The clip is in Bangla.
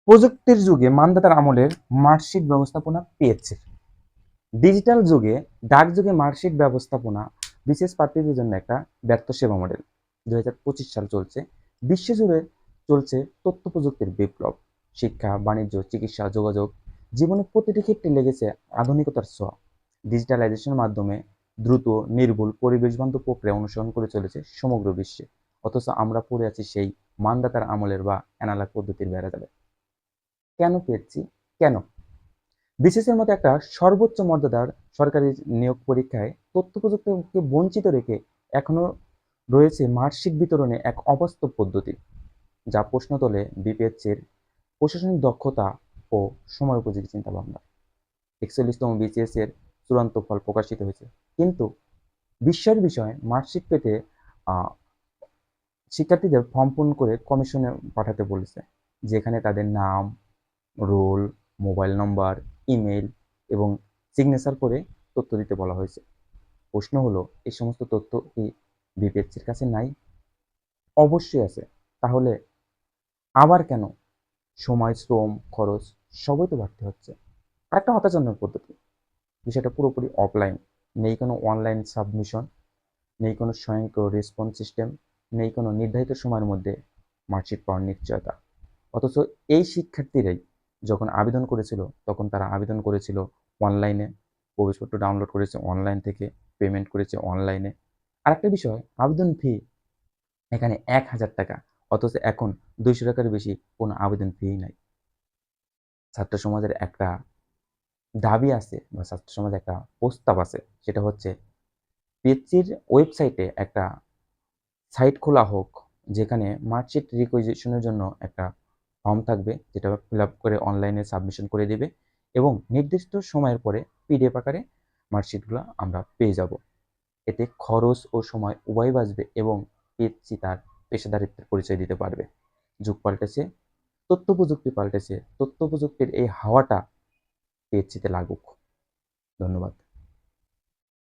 প্রযুক্তির যুগে মানদাতার আমলের মার্কশিট ব্যবস্থাপনা পেয়েছে। ডিজিটাল যুগে ডাকযোগে মার্কশিট ব্যবস্থাপনা বিশেষ প্রার্থীদের জন্য একটা ব্যর্থ সেবা মডেল। 2025 সাল চলছে। বিশ্বজুড়ে চলছে তথ্য প্রযুক্তির বিপ্লব। শিক্ষা, বাণিজ্য, চিকিৎসা, যোগাযোগ, জীবনের প্রতিটি ক্ষেত্রে লেগেছে আধুনিকতার ছোঁয়া। ডিজিটালাইজেশনের মাধ্যমে দ্রুত, নির্ভুল, পরিবেশবান্ধব প্রক্রিয়া অনুসরণ করে চলেছে সমগ্র বিশ্বে। অথচ আমরা পড়ে আছি সেই মানদাতার আমলের বা অ্যানালগ পদ্ধতির বেড়াজালে। কেন পেয়েছি? কেন? বিসিএসের মতো একটা সর্বোচ্চ মর্যাদার সরকারি নিয়োগ পরীক্ষায় তথ্য প্রযুক্তিকে বঞ্চিত রেখে এখনো রয়েছে মার্কশিট বিতরণে এক অবাস্তব পদ্ধতি, যা প্রশ্ন তোলে বিপিএসসির প্রশাসনিক দক্ষতা ও সময় উপযোগী চিন্তাভাবনা। 41তম বিসিএস এর চূড়ান্ত ফল প্রকাশিত হয়েছে, কিন্তু বিস্ময়ের বিষয় মার্কশিট পেতে শিক্ষার্থীদের ফর্ম পূরণ করে কমিশনে পাঠাতে বলেছে, যেখানে তাদের নাম, রোল, মোবাইল নম্বর, ইমেল এবং সিগনেচার করে তথ্য দিতে বলা হয়েছে। প্রশ্ন হলো, এই সমস্ত তথ্য কি বিপিএসসির কাছে নাই? অবশ্যই আছে। তাহলে আবার কেন? সময়, শ্রম, খরচ সবই তো বাড়তে হচ্ছে। আরেকটা হতাশাজনক পদ্ধতি, বিষয়টা পুরোপুরি অফলাইন। নেই কোনো অনলাইন সাবমিশন, নেই কোনো স্বয়ংক্রিয় রেসপন্স সিস্টেম, নেই কোনো নির্ধারিত সময়ের মধ্যে মার্কশিট পাওয়ার নিশ্চয়তা। অথচ এই শিক্ষার্থীরাই যখন আবেদন করেছিল, তখন তারা আবেদন করেছিল অনলাইনে, প্রবেশপত্র ডাউনলোড করেছে অনলাইন থেকে, পেমেন্ট করেছে অনলাইনে। আরেকটা বিষয়, আবেদন ফি এখানে 1,000 টাকা, অথচ এখন 200 টাকার বেশি কোনো আবেদন ফি নাই। ছাত্র সমাজের একটা দাবি আছে বা ছাত্র সমাজের একটা প্রস্তাব আছে, সেটা হচ্ছে পিএসসির ওয়েবসাইটে একটা সাইট খোলা হোক, যেখানে মার্কশিট রিকুইজিশনের জন্য একটা ফর্ম থাকবে, যেটা ফিল আপ করে অনলাইনে সাবমিশন করে দেবে এবং নির্দিষ্ট সময়ের পরে পিডিএফ আকারে মার্কশিটগুলো আমরা পেয়ে যাব। এতে খরচ ও সময় উভয় বাঁচবে এবং পিএসসি তার পেশাদারিত্বের পরিচয় দিতে পারবে। যুগ পাল্টেছে, তথ্য প্রযুক্তি পাল্টেছে, তথ্য প্রযুক্তির এই হাওয়াটা পিএসসিতে লাগুক। ধন্যবাদ।